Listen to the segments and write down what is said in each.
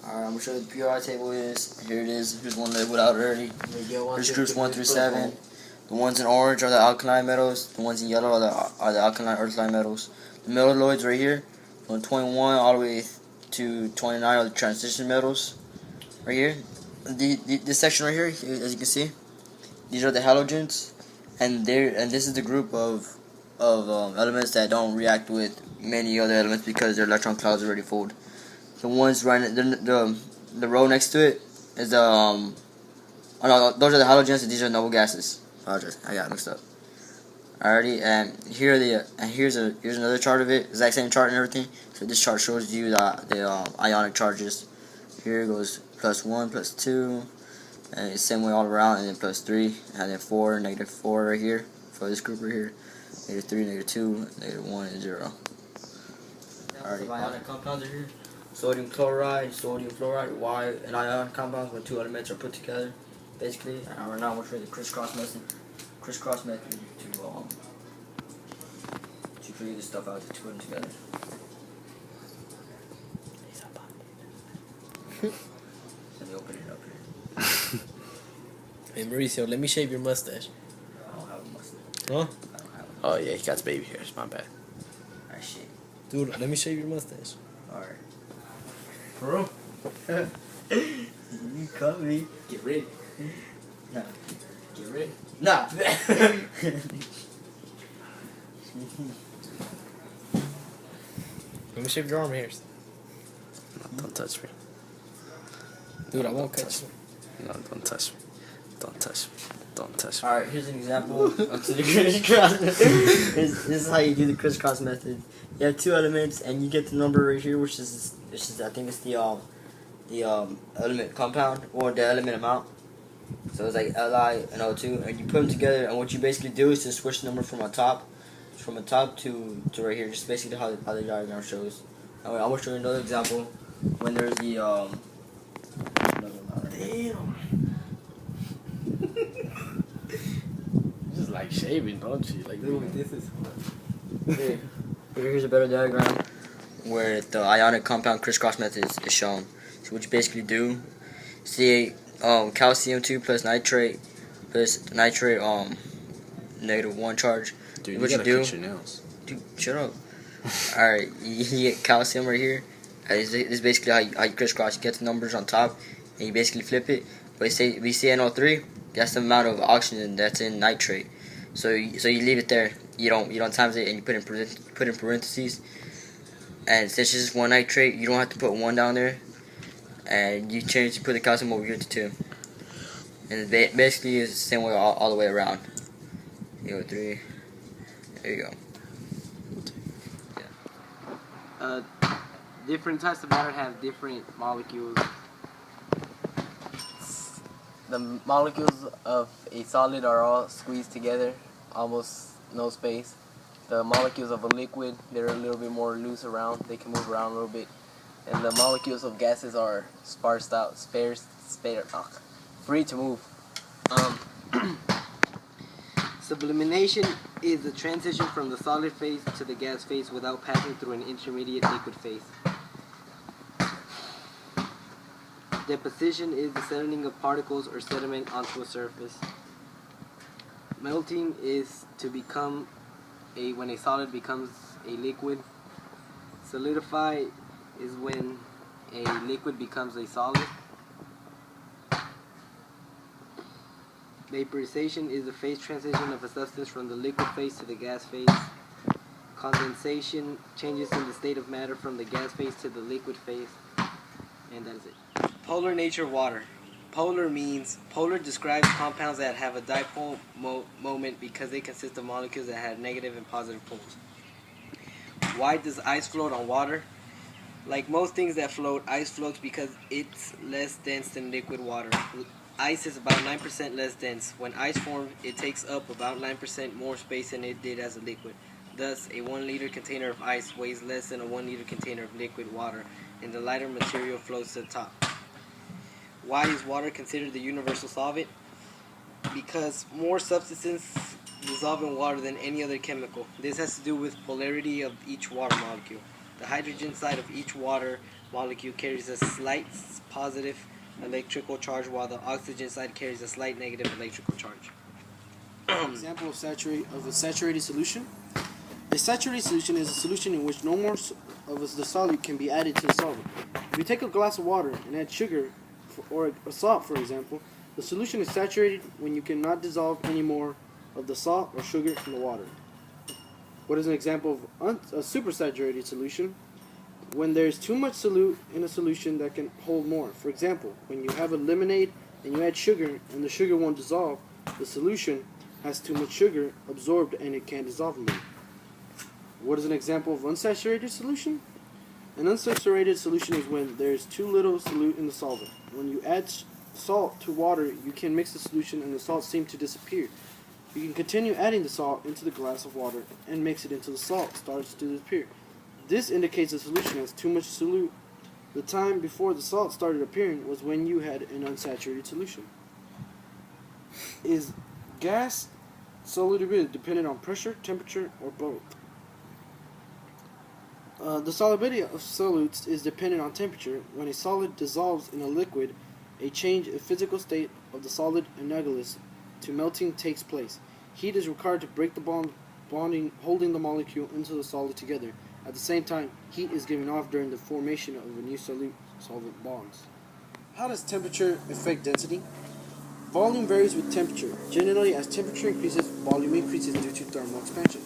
Alright, I'm gonna show you the periodic table is. Here it is. Here's one labeled out already. Here's groups 1 through 7. The ones in orange are the alkaline metals. The ones in yellow are the alkaline earth-like metals. The metalloids right here, from 21 all the way to 29 are the transition metals. Right here, this section right here, as you can see, these are the halogens, and this is the group of elements that don't react with many other elements because their electron clouds are already full. The ones right, the row next to it is the oh no, those are the halogens, and these are noble gases. Apologize, I got mixed up. Alrighty, and here's another chart of it, exact same chart and everything. So this chart shows you the ionic charges. Here goes +1, +2, and it's same way all around, and then +3, and then 4, -4 right here for this group right here. -3, -2, -1, and 0. Alrighty, ionic compounds are here. Sodium chloride, sodium fluoride, Y and ion compounds when two elements are put together. Basically, right now I'm going to show you the crisscross method to create this stuff out to put them together. Let me open it up here. Hey Mauricio, let me shave your mustache. I don't have a mustache. Huh? Oh yeah, he got baby hairs. My bad. Alright, shit. Dude, let me shave your mustache. Alright. Bro. You cut me. Get ready. Nah. Get ready. Nah. Let me shave your arm hairs. No, don't touch me. Dude, I won't cut you. No, don't touch me. Don't touch me. Don't touch me. Alright, here's an example of the crisscross method. This is how you do the crisscross method. You have two elements, and you get the number right here, which is I think it's the element compound or the element amount. So it's like Li and O2, and you put them together, and what you basically do is just switch the number from a top to right here. Just basically how the diagram shows. Anyway, I'm gonna show you another example when there's the Damn. You just like shaving, don't you? Like, dude, this is Here, here's a better diagram where the ionic compound crisscross method is shown. So what you basically do, see calcium 2 plus nitrate -1 charge. Dude, what you you gotta do? cut your nails. Dude, shut up. Alright, you get calcium right here. This is basically how you crisscross. You get the numbers on top, and you basically flip it. But we say NO3. That's the amount of oxygen that's in nitrate. So you leave it there. You don't times it, and you put in parentheses. And since it's just one nitrate, you don't have to put 1 down there. And you put the calcium over here to 2. And it basically is the same way all the way around. You go 3. There you go. different types of matter have different molecules. The molecules of a solid are all squeezed together, almost no space. The molecules of a liquid, they're a little bit more loose around, they can move around a little bit. And the molecules of gases are sparsed out, free to move. Sublimation is the transition from the solid phase to the gas phase without passing through an intermediate liquid phase. Deposition is the settling of particles or sediment onto a surface. Melting is to become when a solid becomes a liquid. Solidify is when a liquid becomes a solid. Vaporization is the phase transition of a substance from the liquid phase to the gas phase. Condensation changes in the state of matter from the gas phase to the liquid phase. And that is it. Polar nature of water. Polar describes compounds that have a dipole moment because they consist of molecules that have negative and positive poles. Why does ice float on water? Like most things that float, ice floats because it's less dense than liquid water. Ice is about 9% less dense. When ice forms, it takes up about 9% more space than it did as a liquid. Thus, a 1 liter container of ice weighs less than a 1 liter container of liquid water, and the lighter material floats to the top. Why is water considered the universal solvent? Because more substances dissolve in water than any other chemical. This has to do with polarity of each water molecule. The hydrogen side of each water molecule carries a slight positive electrical charge, while the oxygen side carries a slight negative electrical charge. Example of a saturated solution. A saturated solution is a solution in which no more of the solute can be added to the solvent. If you take a glass of water and add sugar or a salt, for example, the solution is saturated when you cannot dissolve any more of the salt or sugar in the water. What is an example of a supersaturated solution? When there is too much solute in a solution that can hold more. For example, when you have a lemonade and you add sugar and the sugar won't dissolve, the solution has too much sugar absorbed and it can't dissolve more. What is an example of unsaturated solution? An unsaturated solution is when there is too little solute in the solvent. When you add salt to water, you can mix the solution and the salt seems to disappear. You can continue adding the salt into the glass of water and mix it until the salt starts to disappear. This indicates the solution has too much solute. The time before the salt started appearing was when you had an unsaturated solution. Is gas solubility dependent on pressure, temperature, or both? The solubility of solutes is dependent on temperature. When a solid dissolves in a liquid, a change in physical state of the solid analogous to melting takes place. Heat is required to break the bonding holding the molecule into the solid together. At the same time, heat is given off during the formation of a new solute-solvent bonds. How does temperature affect density? Volume varies with temperature. Generally, as temperature increases, volume increases due to thermal expansion.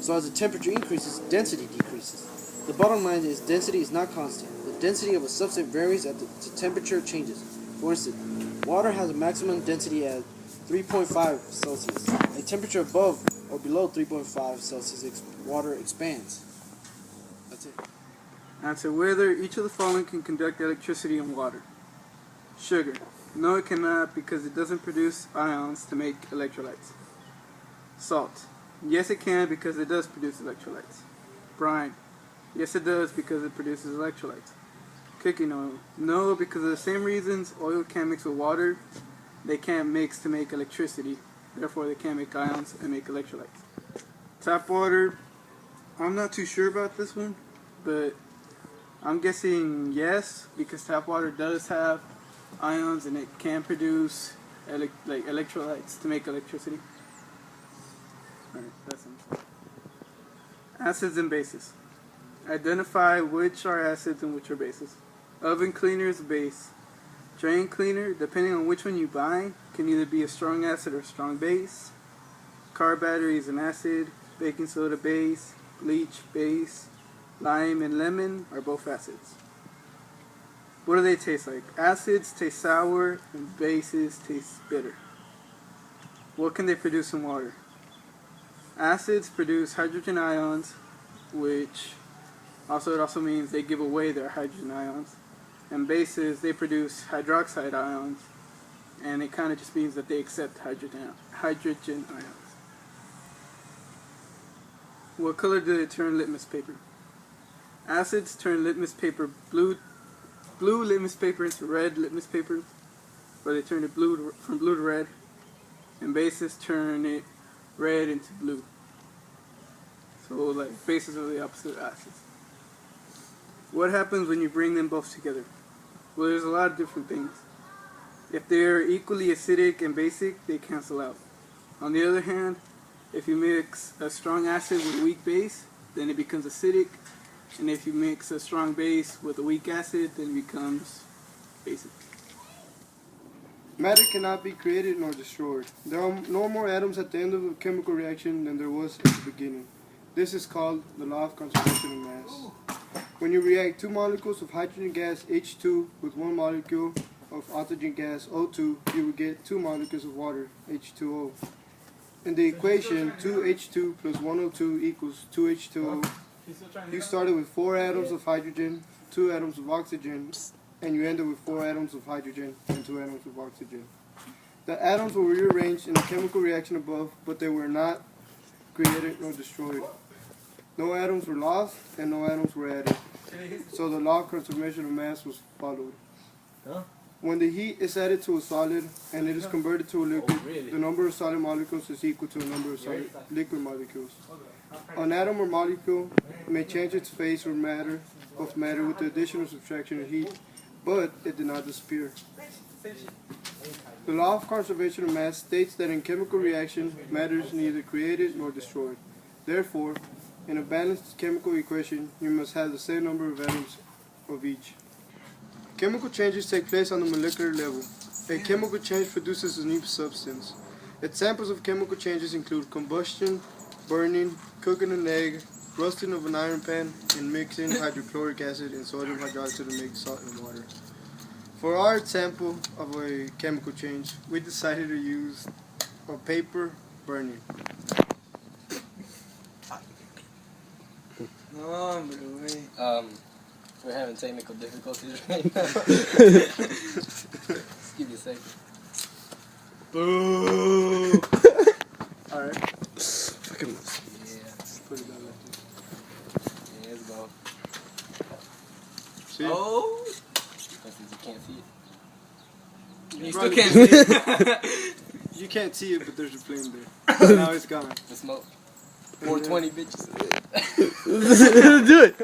So as the temperature increases, density decreases. The bottom line is density is not constant. The density of a substance varies as the temperature changes. For instance, water has a maximum density at 3.5 Celsius. A temperature above or below 3.5 Celsius, water expands. That's it. Answer whether each of the following can conduct electricity in water. Sugar. No, it cannot because it doesn't produce ions to make electrolytes. Salt. Yes, it can because it does produce electrolytes. Brine. Yes, it does because it produces electrolytes. Cooking oil. No, because of the same reasons oil can't mix with water, they can't mix to make electricity. Therefore, they can't make ions and make electrolytes. Tap water. I'm not too sure about this one, but I'm guessing yes, because tap water does have ions and it can produce electrolytes to make electricity. Alright, that's it. Acids and bases. Identify which are acids and which are bases. Oven cleaner is a base. Drain cleaner, depending on which one you buy, can either be a strong acid or a strong base. Car battery is an acid. Baking soda base. Bleach base. Lime and lemon are both acids. What do they taste like? Acids taste sour and bases taste bitter. What can they produce in water? Acids produce hydrogen ions, which it also means they give away their hydrogen ions. And bases, they produce hydroxide ions, and it kind of just means that they accept hydrogen ions. What color do they turn litmus paper? Acids turn litmus paper blue litmus paper into red litmus paper, or they turn it from blue to red, and bases turn it red into blue. So like bases are the opposite of acids. What happens when you bring them both together? Well, there's a lot of different things. If they're equally acidic and basic, they cancel out. On the other hand, if you mix a strong acid with a weak base, then it becomes acidic. And if you mix a strong base with a weak acid, then it becomes basic. Matter cannot be created nor destroyed. There are no more atoms at the end of a chemical reaction than there was at the beginning. This is called the law of conservation of mass. When you react two molecules of hydrogen gas H2 with one molecule of oxygen gas O2, you will get two molecules of water H2O. In the equation 2H2 plus 1O2 equals 2H2O, you started with 4 atoms of hydrogen, 2 atoms of oxygen, and you ended with 4 atoms of hydrogen and 2 atoms of oxygen. The atoms were rearranged in the chemical reaction above, but they were not created nor destroyed. No atoms were lost and no atoms were added. So the law of conservation of mass was followed. When the heat is added to a solid and it is converted to a liquid, the number of solid molecules is equal to the number of solid liquid molecules. An atom or molecule may change its phase or matter of matter with the addition or subtraction of heat, but it did not disappear. The law of conservation of mass states that in chemical reaction, matter is neither created nor destroyed. Therefore, in a balanced chemical equation, you must have the same number of atoms of each. Chemical changes take place on the molecular level. A chemical change produces a new substance. Examples of chemical changes include combustion, burning, cooking an egg, rusting of an iron pan, and mixing hydrochloric acid and sodium hydroxide to make salt and water. For our example of a chemical change, we decided to use a paper burning. We're having technical difficulties right now. Just give me a second. Boo! Alright. Fucking. Yeah. Put it down like this. Yeah, let's go. See? Oh! Because you can't see it. You still Probably can't see it. You can't see it, but there's a flame there. Now it's gone. The smoke. 420 bitches. Do it.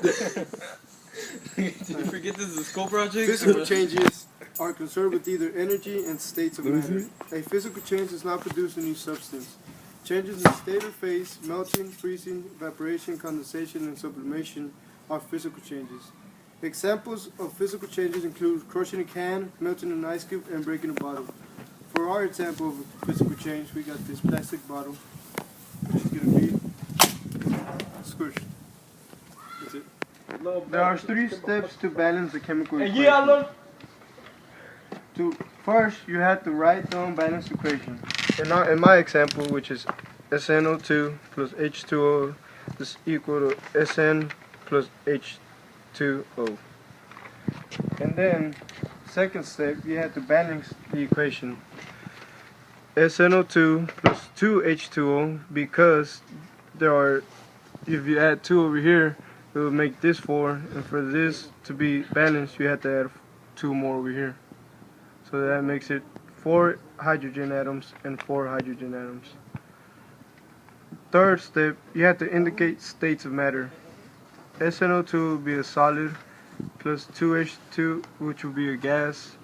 Did you forget this is a school project? Physical changes are concerned with either energy and states of matter. A physical change does not produce a new substance. Changes in state or phase, melting, freezing, evaporation, condensation, and sublimation are physical changes. Examples of physical changes include crushing a can, melting an ice cube, and breaking a bottle. For our example of a physical change, we got this plastic bottle, which is going to be squished. That's it. There are 3 steps to balance the chemical equation. First, you have to write the unbalanced equation. In my example, which is SnO2 plus H2O is equal to Sn plus H2O. And then, second step, you have to balance the equation. SnO2 plus 2H2O, because if you add 2 over here, it will make this 4, and for this to be balanced, you have to add 2 more over here. So that makes it 4 hydrogen atoms and 4 hydrogen atoms. Third step, you have to indicate states of matter. SnO2 will be a solid, plus 2H2, which will be a gas.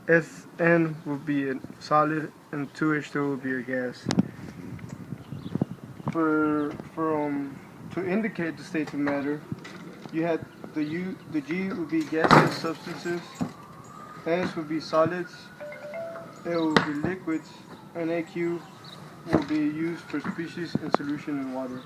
Sn will be a solid, and 2H2 will be a gas. To indicate the states of matter, you have the G will be gaseous substances, S will be solids, L will be liquids, and AQ will be used for species in solution in water.